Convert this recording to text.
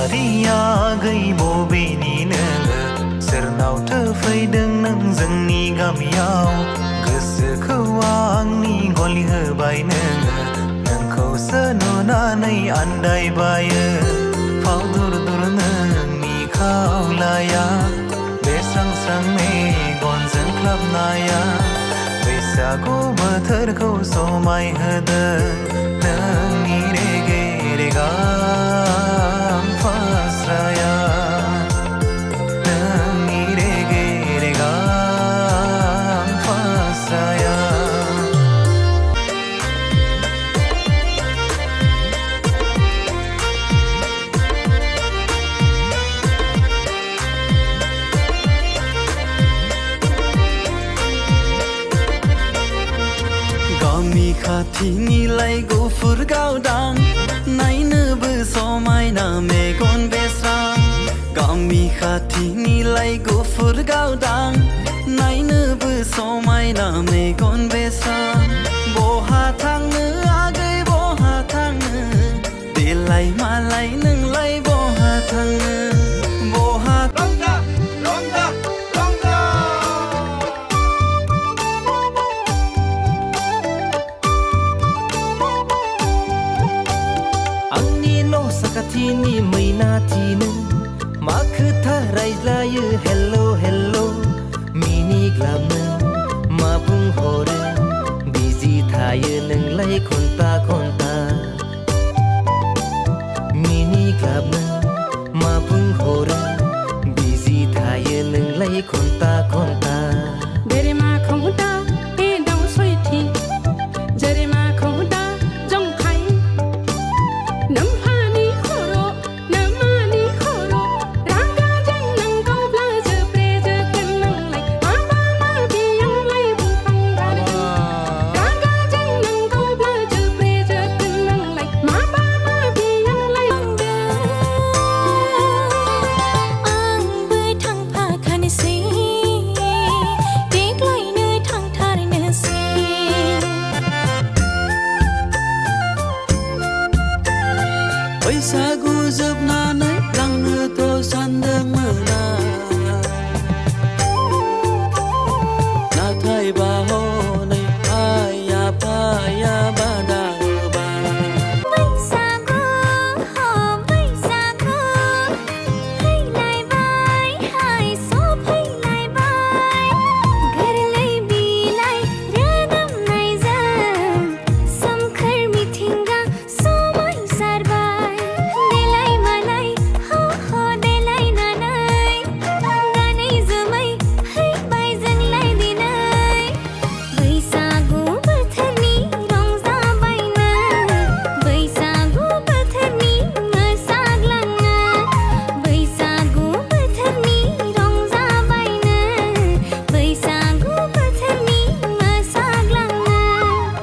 बेटारिया गै बबेनि नोङो सोरनावथो फैदों नों जोंनि गामियाव गोसोखौ आंनि गलि होबाय नोङो नोंखौसो नुनानै आन्दायबायो फाव दुर दुर नोंनि खावलाया बे स्रां स्रां मेगनजों ख्लाबनाया बैसागु बोथोरखौ समायहोदों नोंनि रेगे रेगां फास्राया नोंनि रेगे रेगां फास्राया गामि खाथिनिलाय गुफुर गावदां नायनोबो समायना मेगन बेस्रां गामि खाथिनिलाय गुफुर गावदां नायनोबो समायना मेगन बेस्रां बहा थांनो आगै बहा थांनो देलाय मालाय नोंलाय बहा थांनो